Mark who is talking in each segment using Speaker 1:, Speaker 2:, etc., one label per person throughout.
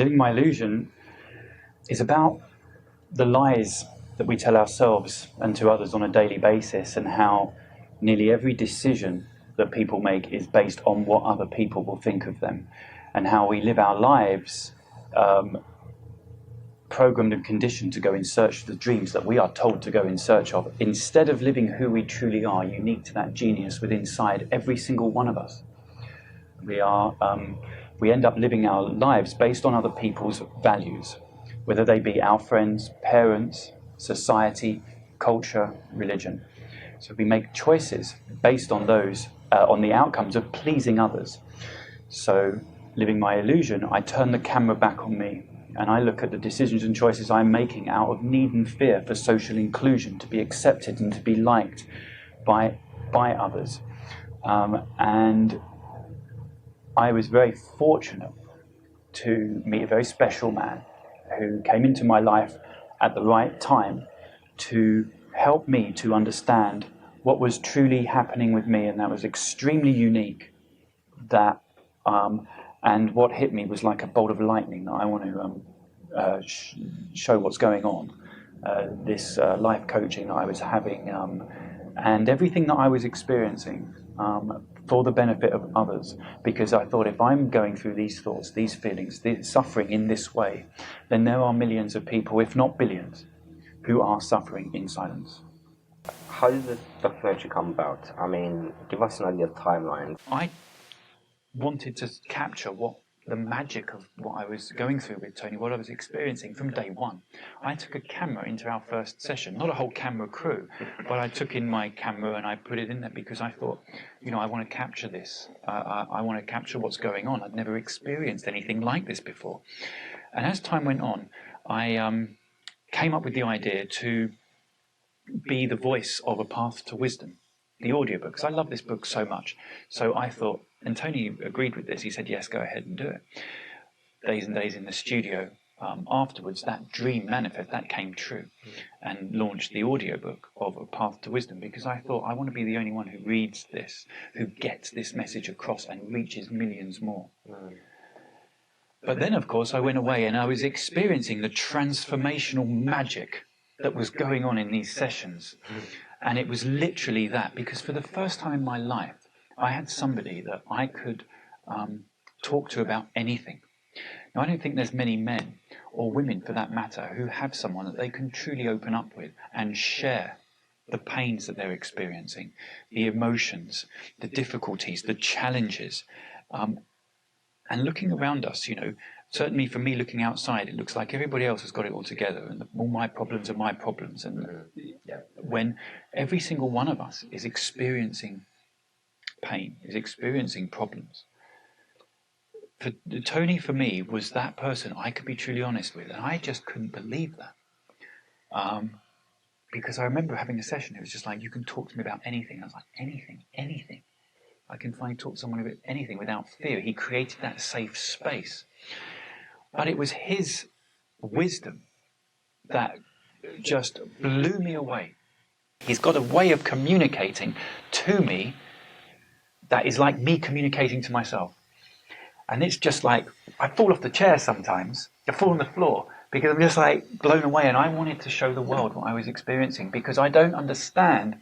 Speaker 1: Living my illusion is about the lies that we tell ourselves and to others on a daily basis, and how nearly every decision that people make is based on what other people will think of them, and how we live our lives programmed and conditioned to go in search of the dreams that we are told to go in search of, instead of living who we truly are, unique to that genius within inside every single one of us. We end up living our lives based on other people's values, whether they be our friends, parents, society, culture, religion. So we make choices based on those, on the outcomes of pleasing others. So living my illusion, I turn the camera back on me, and I look at the decisions and choices I'm making out of need and fear for social inclusion, to be accepted and to be liked by others. And I was very fortunate to meet a very special man who came into my life at the right time to help me to understand what was truly happening with me, and that was extremely unique. And what hit me was like a bolt of lightning that I want to show what's going on. This life coaching that I was having, and everything that I was experiencing for the benefit of others. Because I thought, if I'm going through these thoughts, these feelings, this suffering in this way, then there are millions of people, if not billions, who are suffering in silence.
Speaker 2: How did the documentary come about? I mean, give us an idea of timeline.
Speaker 1: I wanted to capture the magic of what I was going through with Tony, what I was experiencing from day one. I took a camera into our first session, not a whole camera crew, but I took in my camera and I put it in there because I thought, I want to capture this. I want to capture what's going on. I'd never experienced anything like this before. And as time went on, I came up with the idea to be the voice of A Path to Wisdom, the audiobook, because I love this book so much. So I thought, and Tony agreed with this, he said, yes, go ahead and do it. Days and days in the studio. Afterwards, that dream manifest, that came true, and launched the audiobook of A Path to Wisdom, because I thought, I want to be the only one who reads this, who gets this message across and reaches millions more. But then, of course, I went away and I was experiencing the transformational magic that was going on in these sessions. And it was literally that, because for the first time in my life, I had somebody that I could talk to about anything. Now, I don't think there's many men, or women for that matter, who have someone that they can truly open up with and share the pains that they're experiencing, the emotions, the difficulties, the challenges. And looking around us, certainly for me looking outside, it looks like everybody else has got it all together, and all my problems are my problems. And when every single one of us is experiencing pain, is experiencing problems. Tony, for me, was that person I could be truly honest with, and I just couldn't believe that. Because I remember having a session, it was just like, you can talk to me about anything. I was like, anything. I can talk to someone about anything without fear. He created that safe space. But it was his wisdom that just blew me away. He's got a way of communicating to me that is like me communicating to myself. And it's just like, I fall off the chair sometimes. I fall on the floor because I'm just like blown away. And I wanted to show the world what I was experiencing, because I don't understand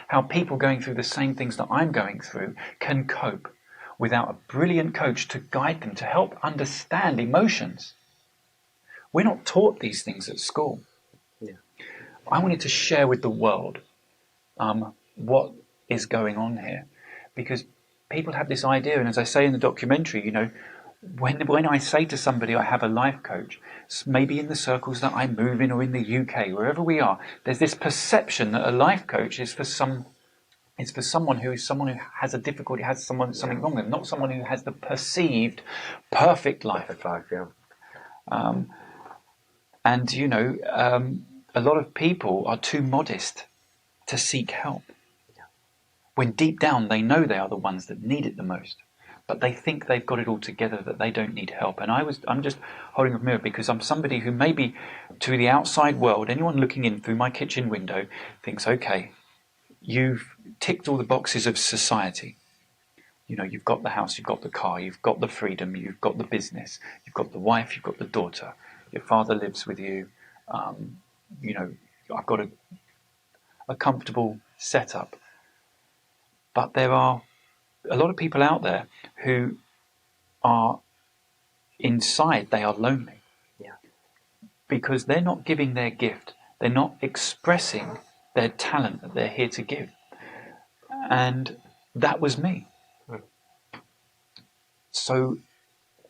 Speaker 1: how people going through the same things that I'm going through can cope without a brilliant coach to guide them, to help understand emotions. We're not taught these things at school. Yeah. I wanted to share with the world what is going on here, because people have this idea, and as I say in the documentary, when I say to somebody I have a life coach, maybe in the circles that I move in or in the UK, wherever we are, there's this perception that a life coach is for someone who has a difficulty, has something wrong with them, not someone who has the perceived perfect life. A lot of people are too modest to seek help, when deep down they know they are the ones that need it the most, but they think they've got it all together, that they don't need help. And I'm just holding a mirror, because I'm somebody who maybe to the outside world, anyone looking in through my kitchen window thinks, okay, you've ticked all the boxes of society. You know, you've got the house, you've got the car, you've got the freedom, you've got the business, you've got the wife, you've got the daughter, your father lives with you. You know, I've got a comfortable setup. But there are a lot of people out there who are inside, they are lonely.
Speaker 2: Yeah.
Speaker 1: Because they're not giving their gift. They're not expressing their talent that they're here to give. And that was me. So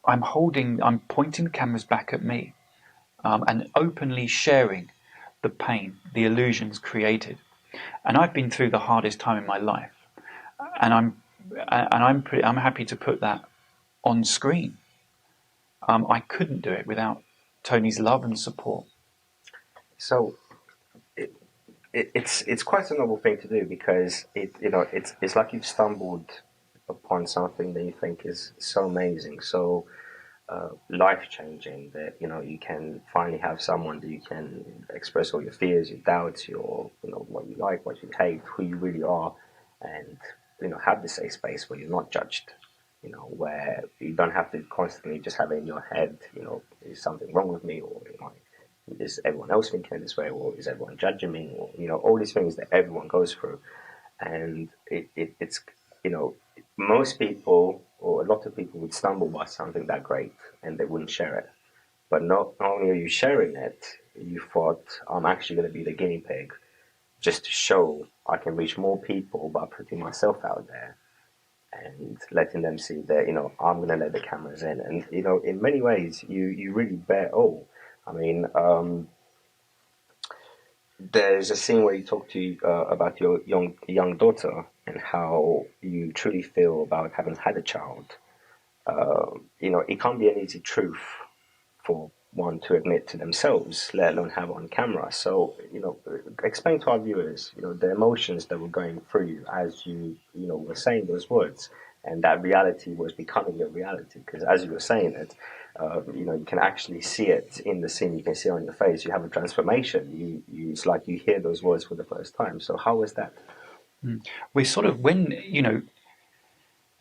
Speaker 1: I'm pointing the cameras back at me, and openly sharing the pain, the illusions created. And I've been through the hardest time in my life, and I'm happy to put that on screen. I couldn't do it without Tony's love and support.
Speaker 2: So it's quite a noble thing to do, because it's like you've stumbled upon something that you think is so amazing, so life-changing, that you can finally have someone that you can express all your fears, your doubts, your what you like, what you hate, who you really are, and have this safe space where you're not judged, where you don't have to constantly just have it in your head, is something wrong with me, or is everyone else thinking this way, or is everyone judging me, or all these things that everyone goes through. And it's most people, or a lot of people, would stumble by something that great and they wouldn't share it. But not only are you sharing it, you thought, I'm actually going to be the guinea pig, just to show I can reach more people by putting myself out there and letting them see that I'm going to let the cameras in. And in many ways you really bear all. I mean, there's a scene where you talk to about your young daughter and how you truly feel about having had a child. It can't be an easy truth for one to admit to themselves, let alone have on camera. So, explain to our viewers, the emotions that were going through you as you were saying those words, and that reality was becoming a reality. Because as you were saying it, you can actually see it in the scene. You can see it on your face. You have a transformation. It's like you hear those words for the first time. So how was that?
Speaker 1: We sort of, when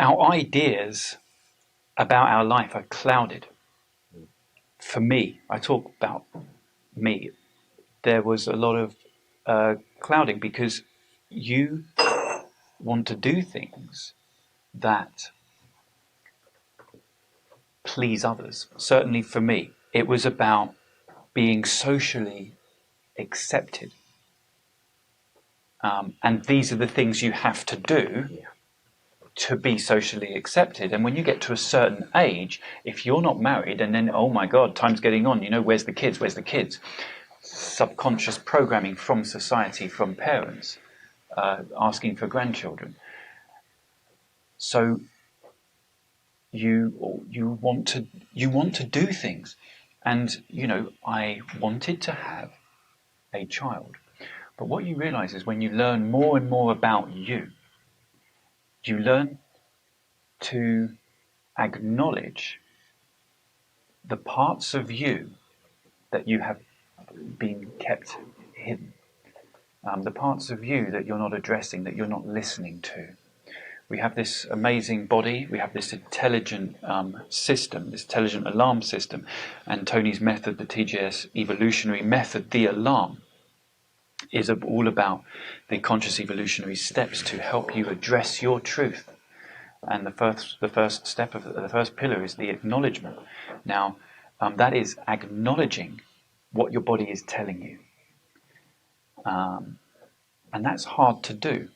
Speaker 1: our ideas about our life are clouded. For me, I talk about me. There was a lot of clouding, because you want to do things that please others. Certainly for me, it was about being socially accepted. And these are the things you have to do to be socially accepted. And when you get to a certain age, if you're not married, and then, oh my God, time's getting on, where's the kids? Where's the kids? Subconscious programming from society, from parents, asking for grandchildren. So you want to do things. And, I wanted to have a child. But what you realize is, when you learn more and more about you learn to acknowledge the parts of you that you have been kept hidden, the parts of you that you're not addressing, that you're not listening to. We have this amazing body, we have this intelligent system, this intelligent alarm system, and Tony's method, the TJS evolutionary method, the alarm, is all about the conscious evolutionary steps to help you address your truth. And the first step of the first pillar is the acknowledgement. Now, that is acknowledging what your body is telling you, and that's hard to do.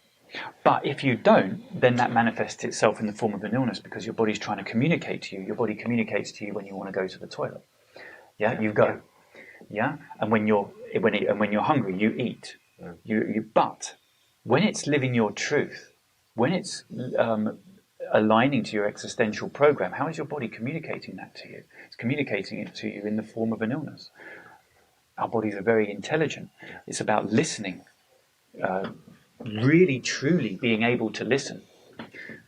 Speaker 1: But if you don't, then that manifests itself in the form of an illness, because your body's trying to communicate to you. Your body communicates to you when you want to go to the toilet. Yeah, you go. Yeah, and when you're hungry, you eat. But when it's living your truth, when it's aligning to your existential program, how is your body communicating that to you? It's communicating it to you in the form of an illness. Our bodies are very intelligent. It's about listening, really, truly being able to listen.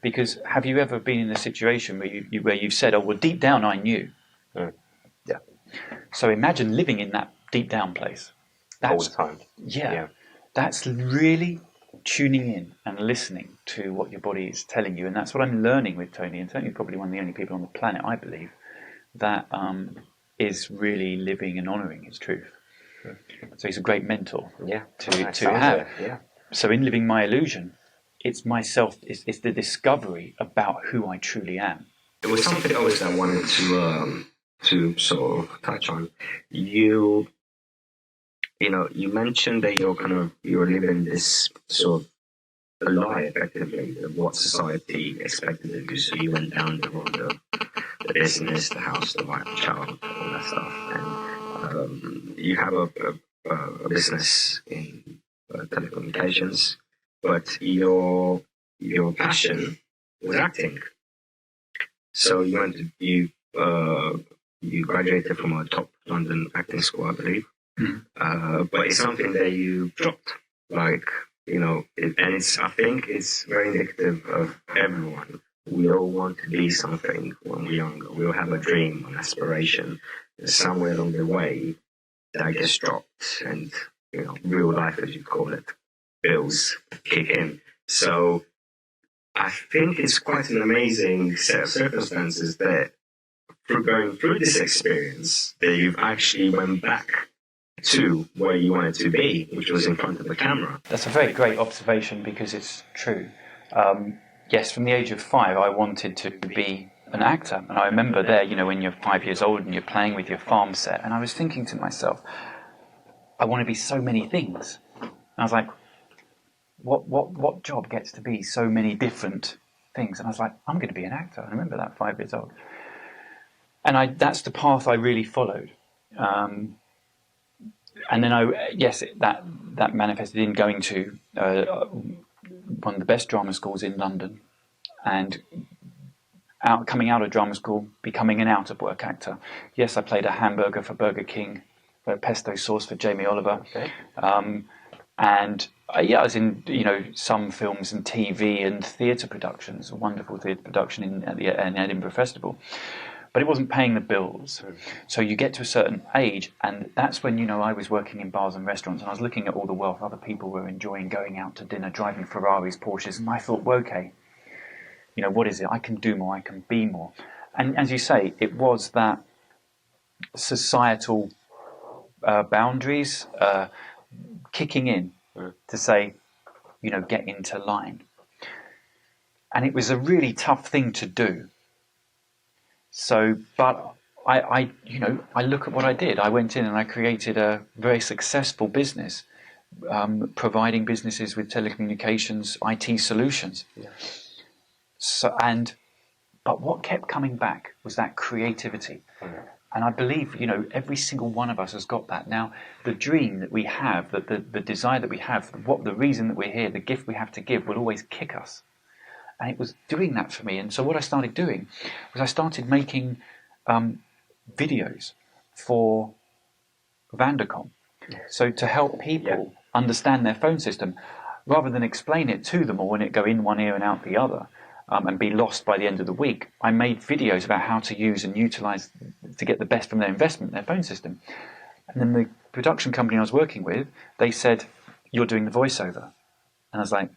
Speaker 1: Because have you ever been in a situation where you've said, "Oh, well, deep down, I knew."
Speaker 2: Yeah.
Speaker 1: So imagine living in that deep down place.
Speaker 2: All the time.
Speaker 1: Yeah. That's really tuning in and listening to what your body is telling you. And that's what I'm learning with Tony. And Tony's probably one of the only people on the planet, I believe, that is really living and honouring his truth. So he's a great mentor to have. So in Living My Illusion, it's myself, it's the discovery about who I truly am.
Speaker 2: There was something else I wanted to sort of touch on. You mentioned that you're living this sort of a lie, effectively, of what society expected of you. So you went down the road of the business, the house, the wife, the child, all that stuff, and you have a business in telecommunications, but your passion was acting. So you graduated from a top London acting school, I believe. But it's something that you dropped, I think it's very indicative of everyone. We all want to be something when we're younger. We all have a dream, an aspiration. And somewhere along the way, that gets dropped, and real life, as you call it, bills kick in. So I think it's quite an amazing set of circumstances that through going through this experience, that you've actually went back to where you wanted to be, which was in front of the camera.
Speaker 1: That's a very great observation, because it's true. Yes, from the age of 5, I wanted to be an actor. And I remember there, when you're 5 years old and you're playing with your farm set, and I was thinking to myself, I want to be so many things. And I was like, what job gets to be so many different things? And I was like, I'm going to be an actor. I remember that, 5 years old. And that's the path I really followed. And then that manifested in going to one of the best drama schools in London, and coming out of drama school, becoming an out-of-work actor. Yes, I played a hamburger for Burger King, a pesto sauce for Jamie Oliver.
Speaker 2: Okay.
Speaker 1: And I was in some films and TV and theatre productions, a wonderful theatre production in Edinburgh Festival. But it wasn't paying the bills. So you get to a certain age, and that's when, I was working in bars and restaurants, and I was looking at all the wealth other people were enjoying, going out to dinner, driving Ferraris, Porsches, and I thought, well, okay, what is it? I can do more, I can be more. And as you say, it was that societal boundaries kicking in to say, get into line. And it was a really tough thing to do. So, but I look at what I did. I went in and I created a very successful business, providing businesses with telecommunications, IT solutions.
Speaker 2: Yeah.
Speaker 1: But what kept coming back was that creativity.
Speaker 2: Yeah.
Speaker 1: And I believe, every single one of us has got that. Now, the dream that we have, the desire that we have, the reason that we're here, the gift we have to give will always kick us. And it was doing that for me. And so what I started doing was I started making videos for Vandercom. So to help people understand their phone system, rather than explain it to them or when it go in one ear and out the other, and be lost by the end of the week, I made videos about how to use and utilize to get the best from their investment, their phone system. And then the production company I was working with, they said, you're doing the voiceover. And I was like,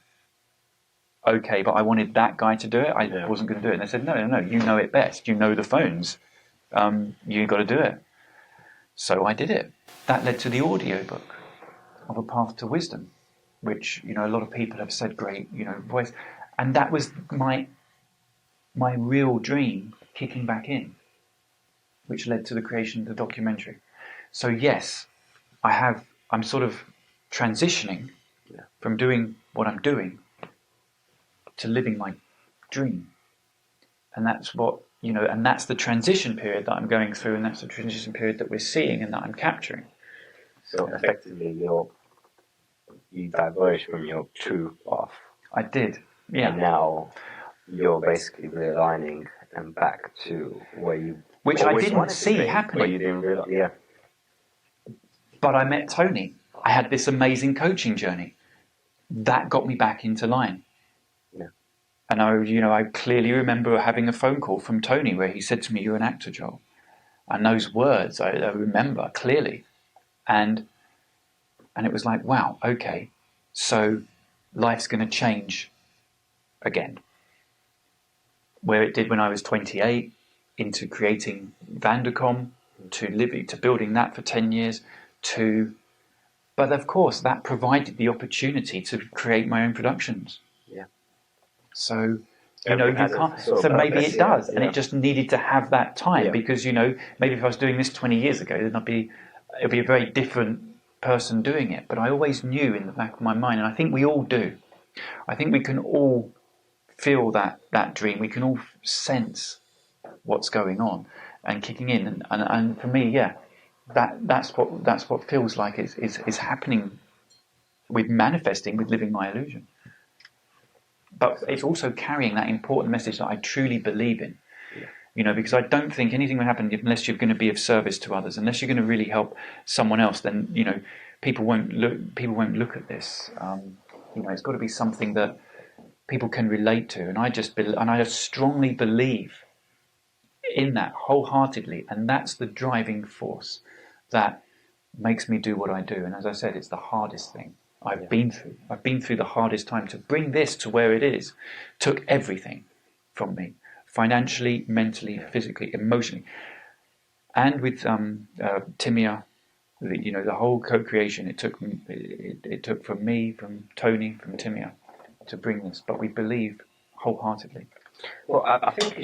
Speaker 1: okay, but I wanted that guy to do it. I wasn't going to do it. And they said, no, you know it best. You know the phones. You got to do it. So I did it. That led to the audiobook of A Path to Wisdom, which, a lot of people have said, great, voice. And that was my real dream kicking back in, which led to the creation of the documentary. So yes, I'm sort of transitioning from doing what I'm doing to living my dream. And that's what, and that's the transition period that I'm going through, and that's the transition period that we're seeing and that I'm capturing.
Speaker 2: So effectively, you diverged from your true path.
Speaker 1: I did, yeah.
Speaker 2: And now you're basically realigning and back to where you...
Speaker 1: Which I didn't see happening.
Speaker 2: Where you didn't realize,
Speaker 1: But I met Tony. I had this amazing coaching journey. That got me back into line. And I clearly remember having a phone call from Tony where he said to me, "You're an actor, Joel." And those words I remember clearly. And it was like, wow, okay. So life's going to change again. Where it did when I was 28, into creating Vandercom, to building that for 10 years, but of course that provided the opportunity to create my own productions.
Speaker 2: Yeah.
Speaker 1: So, you can't, so maybe it does, and it just needed to have that time, because, maybe if I was doing this 20 years ago, then it'd be a very different person doing it. But I always knew in the back of my mind, and I think we all do, I think we can all feel that dream, we can all sense what's going on and kicking in, and for me, that's what feels like is happening with manifesting, with living my illusion. But it's also carrying that important message that I truly believe in, because I don't think anything will happen unless you're going to be of service to others, unless you're going to really help someone else. Then people won't look at this. It's got to be something that people can relate to, and I just strongly believe in that wholeheartedly, and that's the driving force that makes me do what I do. And as I said, it's the hardest thing I've been through. I've been through the hardest time. To bring this to where it is took everything from me, financially, mentally, physically, emotionally. And with Timia, the whole co-creation, it took from me, from Tony, from Timia to bring this. But we believe wholeheartedly.
Speaker 2: Well, I think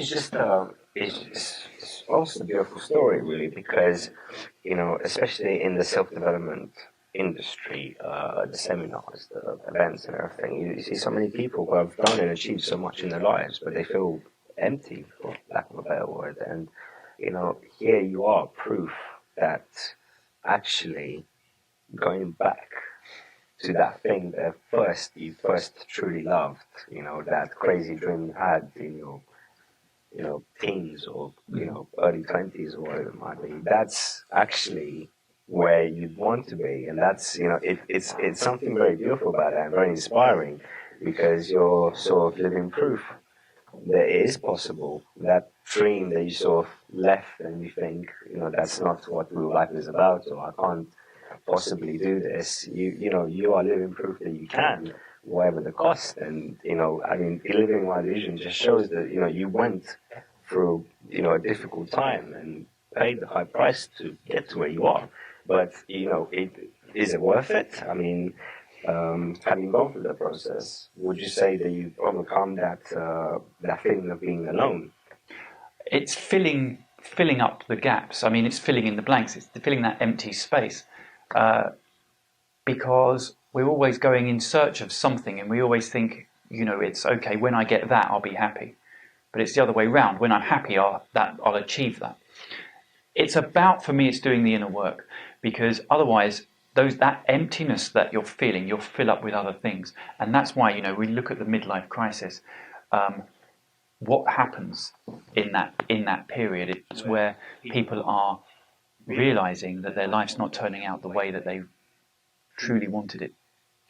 Speaker 2: it's also a beautiful story, really, because, especially in the self-development industry, the seminars, the events and everything, you see so many people who have done and achieved so much in their lives, but they feel empty, for lack of a better word. And, here you are, proof that actually going back to that thing that you first truly loved, that crazy dream you had in your teens or early 20s or whatever it might be, that's actually where you'd want to be. And that's it's something very beautiful about that, and very inspiring, because you're sort of living proof that it is possible. That dream that you sort of left and you think, that's not what real life is about, or I can't possibly do this. You are living proof that you can, whatever the cost. And living my vision just shows that you went through a difficult time and paid the high price to get to where you are. But is it worth it? I mean, having gone through the process, would you say that you've overcome that feeling of being alone?
Speaker 1: It's filling up the gaps. I mean, it's filling in the blanks. It's filling that empty space. Because we're always going in search of something, and we always think, it's okay, when I get that, I'll be happy. But it's the other way round. When I'm happy, I'll achieve that. It's about, for me, it's doing the inner work, because otherwise, that emptiness that you're feeling, you'll fill up with other things. And that's why, we look at the midlife crisis. What happens in that period? It's where people are realizing that their life's not turning out the way that they truly wanted it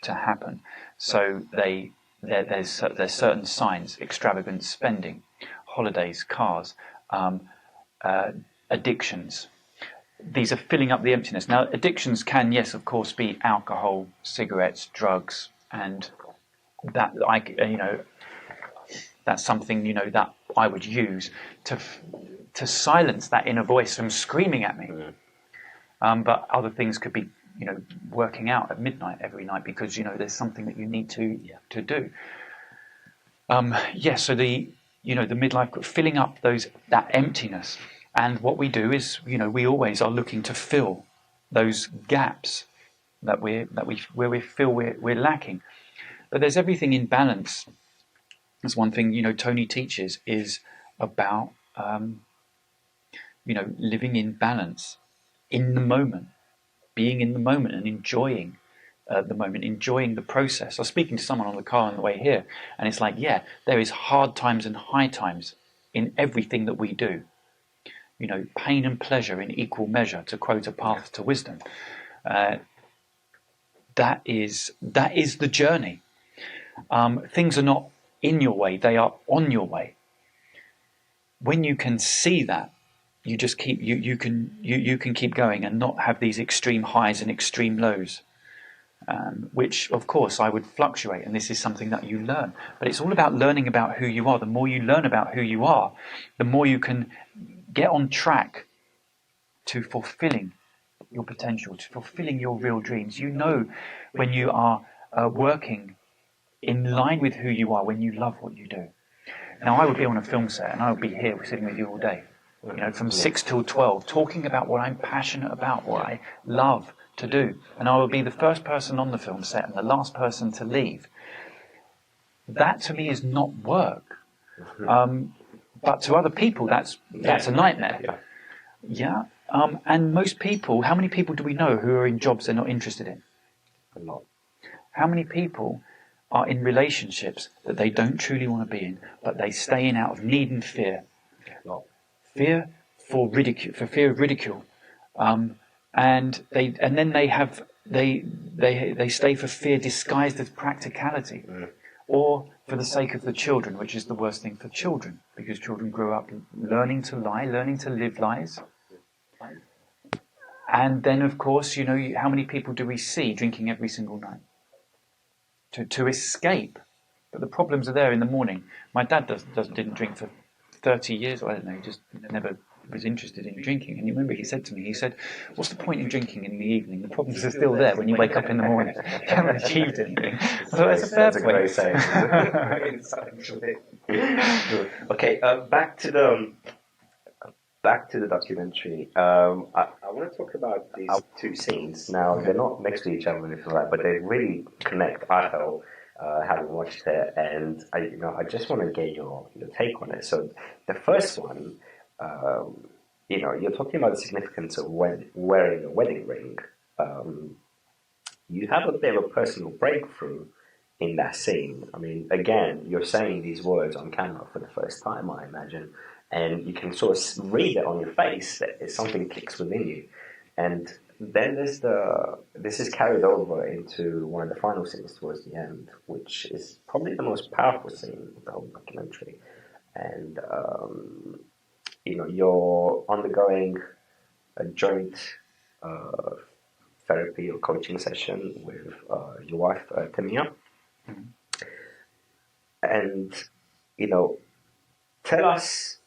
Speaker 1: to happen. So there's certain signs: extravagant spending, holidays, cars, addictions. These are filling up the emptiness. Now, addictions can, yes, of course, be alcohol, cigarettes, drugs, and that that's something that I would use to silence that inner voice from screaming at me. But other things could be, working out at midnight every night, because there's something that you need to do. So the midlife, filling up that emptiness. And what we do is, we always are looking to fill those gaps where we feel we're lacking. But there's everything in balance. That's one thing, Tony teaches is about, living in balance, in the moment, being in the moment and enjoying the moment, enjoying the process. I was speaking to someone on the car on the way here, and it's like, there is hard times and high times in everything that we do. Pain and pleasure in equal measure, to quote A Path to Wisdom. That is the journey. Things are not in your way, they are on your way. When you can see that, you just keep you can keep going and not have these extreme highs and extreme lows. which, of course, I would fluctuate, and this is something that you learn. But it's all about learning about who you are. The more you learn about who you are, the more you can get on track to fulfilling your potential, to fulfilling your real dreams. You know when you are working in line with who you are, when you love what you do. Now, I would be on a film set, and I would be here sitting with you all day, from 6 till 12, talking about what I'm passionate about, what I love to do. And I will be the first person on the film set and the last person to leave. That, to me, is not work. But to other people, that's a nightmare. Yeah. And most people, how many people do we know who are in jobs they're not interested in?
Speaker 2: A lot.
Speaker 1: How many people are in relationships that they don't truly want to be in, but they stay in out of need and fear?
Speaker 2: A lot.
Speaker 1: Fear for fear of ridicule, and then they stay for fear disguised as practicality, or for the sake of the children, which is the worst thing for children, because children grow up learning to lie, learning to live lies. And then, of course, how many people do we see drinking every single night to escape? But the problems are there in the morning. My dad didn't drink for 30 years, or I don't know, he just never was interested in drinking. And you remember he said to me, what's the point in drinking in the evening? The problems are still there when you wake up in the morning. You haven't achieved anything. So that's a fair point.
Speaker 2: Great saying. Okay, back to the documentary. I want to talk about these two scenes. Now, they're not next to each other, if you like, but they really connect, I felt, having watched it. And I just want to get your take on it. So the first one, you're talking about the significance of wearing a wedding ring. You have a bit of a personal breakthrough in that scene. I mean, again, you're saying these words on camera for the first time, I imagine, and you can sort of read it on your face that something clicks within you. And then this is carried over into one of the final scenes towards the end, which is probably the most powerful scene of the whole documentary. And you're undergoing a joint therapy or coaching session with your wife, Tamia. Mm-hmm. And, tell us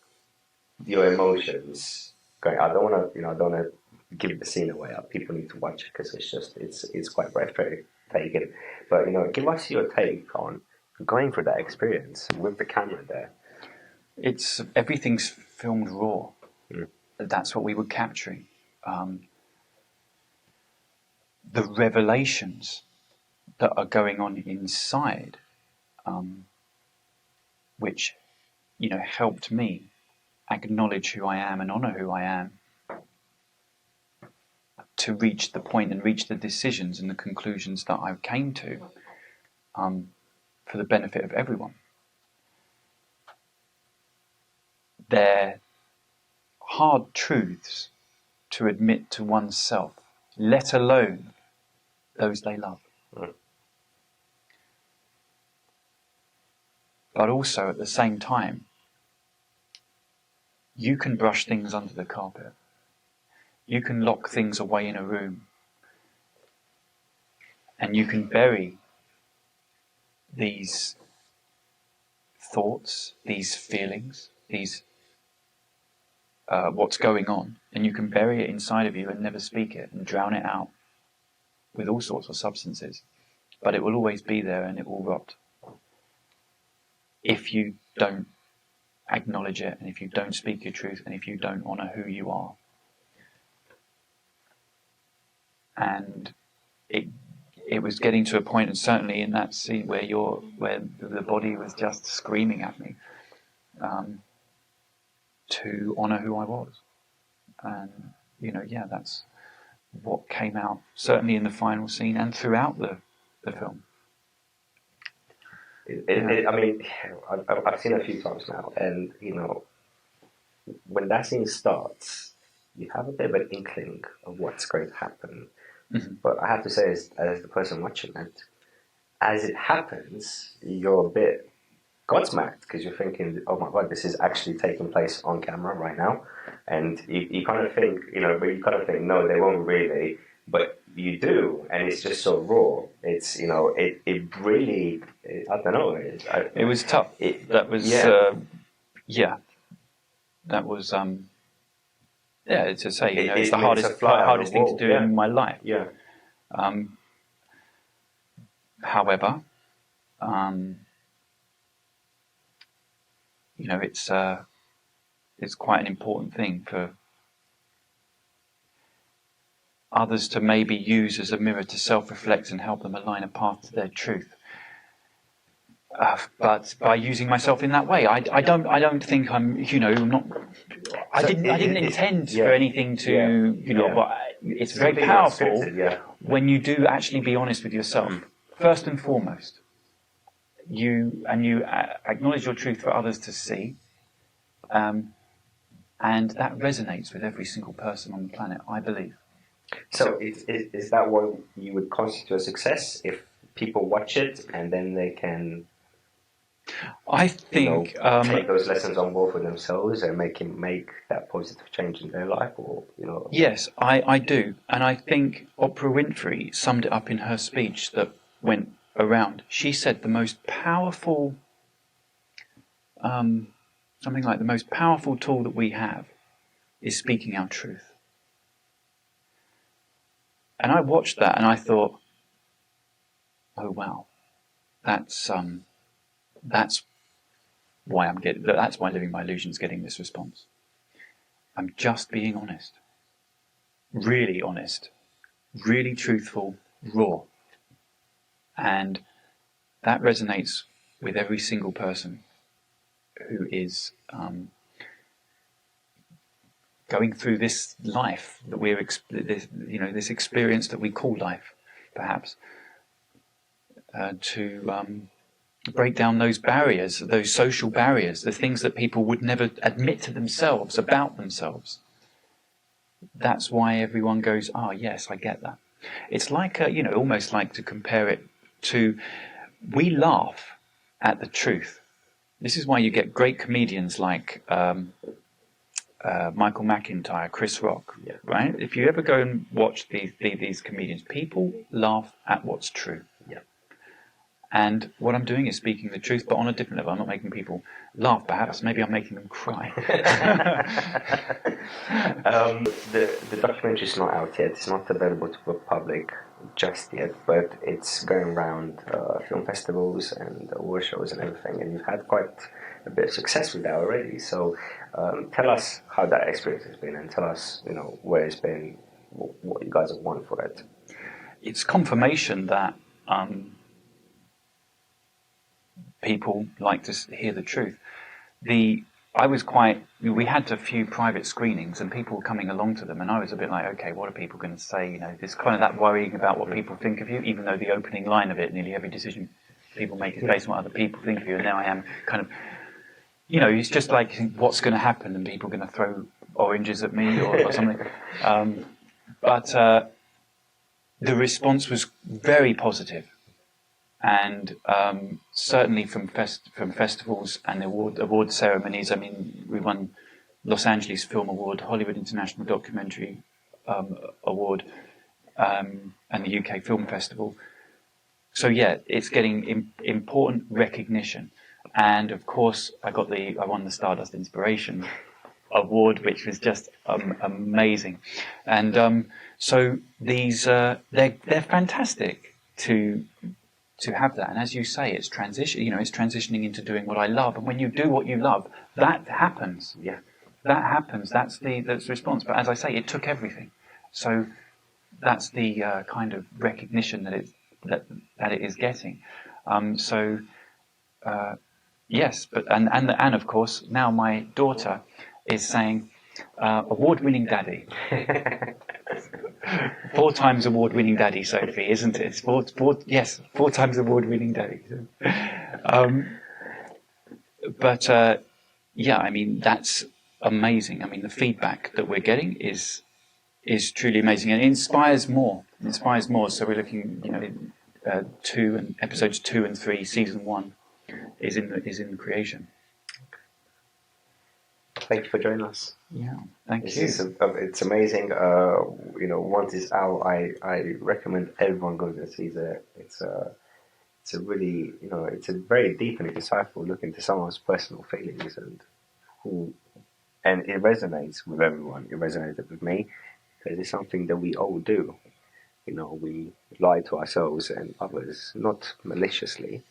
Speaker 2: your emotions. Going, I don't want to give the scene away. People need to watch it because it's quite breathtaking. But, give us your take on going through that experience with the camera there.
Speaker 1: Everything's filmed raw. Mm. That's what we were capturing. The revelations that are going on inside, which, helped me acknowledge who I am and honor who I am, to reach the point and reach the decisions and the conclusions that I came to, for the benefit of everyone. They're hard truths to admit to oneself, let alone those they love. Mm. But also, at the same time, you can brush things under the carpet. You can lock things away in a room. And you can bury these thoughts, these feelings, these what's going on, and you can bury it inside of you and never speak it and drown it out with all sorts of substances. But it will always be there and it will rot if you don't acknowledge it, and if you don't speak your truth, and if you don't honor who you are. And it was getting to a point, and certainly in that scene where the body was just screaming at me, to honor who I was. And that's what came out, certainly in the final scene and throughout the film.
Speaker 2: I mean, I've seen it a few times now, and when that scene starts, you have a bit of an inkling of what's going to happen. Mm-hmm. But I have to say, as the person watching it, as it happens, you're a bit gobsmacked because you're thinking, "Oh my God, this is actually taking place on camera right now," and you kind of think, but you kind of think, no, they won't really. but you do, and it's just so raw. It's, you know, it really, I don't know.
Speaker 1: It was tough. That was that was to say, you know, it's the hardest thing to do in my life.
Speaker 2: Yeah.
Speaker 1: However, you know, it's quite an important thing for others to maybe use as a mirror to self-reflect and help them align a path to their truth. But by using myself in that way, I don't think I'm, you know, not. I didn't intend for anything to, you know. But it's very powerful when you do actually be honest with yourself. First and foremost, you acknowledge your truth for others to see, and that resonates with every single person on the planet, I believe.
Speaker 2: So is that what you would constitute a success, if people watch it and then they can,
Speaker 1: I think,
Speaker 2: you know, take those lessons on board for themselves and make that positive change in their life, or, you know?
Speaker 1: Yes, I do, and I think Oprah Winfrey summed it up in her speech that went around. She said the most powerful, something like the most powerful tool that we have is speaking our truth. And I watched that and I thought, oh wow, that's why that's why Living My Illusion's getting this response. I'm just being honest, really truthful, raw, and that resonates with every single person who is going through this life that this experience that we call life, perhaps, to break down those barriers, those social barriers, the things that people would never admit to themselves about themselves. That's why everyone goes, "Ah, yes, I get that." It's like almost like to compare it to, we laugh at the truth. This is why you get great comedians like Michael McIntyre, Chris Rock, right? If you ever go and watch these comedians, people laugh at what's true.
Speaker 2: Yeah.
Speaker 1: And what I'm doing is speaking the truth, but on a different level. I'm not making people laugh, perhaps. Maybe I'm making them cry.
Speaker 2: The documentary is not out yet. It's not available to the public just yet, but it's going around film festivals and award shows and everything, and you've had quite a bit of success with that already. So tell us how that experience has been, and tell us, you know, where it's been, what you guys have won for it.
Speaker 1: It's confirmation that people like to hear the truth. We had a few private screenings and people were coming along to them, and I was a bit like, okay, what are people going to say? You know, there's kind of that worrying about what people think of you, even though the opening line of it, nearly every decision people make is based on what other people think of you, and now I am kind of, you know, it's just like, what's going to happen, and people are going to throw oranges at me or something. But the response was very positive. And certainly from festivals and award ceremonies. I mean, we won Los Angeles Film Award, Hollywood International Documentary Award, and the UK Film Festival. So yeah, it's getting important recognition. And of course, I won the Stardust Inspiration Award, which was just amazing. And so these they're fantastic to have that. And as you say, it's transitioning into doing what I love. And when you do what you love, that happens.
Speaker 2: Yeah.
Speaker 1: That happens. That's the response. But as I say, it took everything. So that's the kind of recognition that it is getting. Yes, but and of course now my daughter is saying, award-winning daddy. 4 times award-winning daddy, Sophie, isn't it? It's 4 times award-winning daddy. But I mean, that's amazing. I mean, the feedback that we're getting is truly amazing, and it inspires more. So we're looking, you know, episodes 2 and 3, season 1 is in creation.
Speaker 2: thank you for joining us.
Speaker 1: Yeah, thank you.
Speaker 2: It's amazing. Once it's out, I recommend everyone goes and sees it. It's a really, it's a very deep and insightful look into someone's personal feelings and it resonates with everyone. It resonated with me because it's something that we all do. We lie to ourselves and others, not maliciously,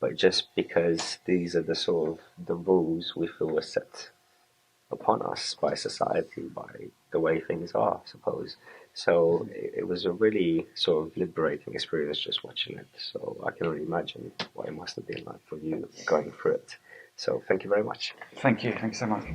Speaker 2: but just because these are the sort of the rules we feel are set upon us by society, by the way things are, I suppose. So it was a really sort of liberating experience just watching it. So I can only imagine what it must have been like for you going through it. So thank you very much.
Speaker 1: Thank you. Thanks so much.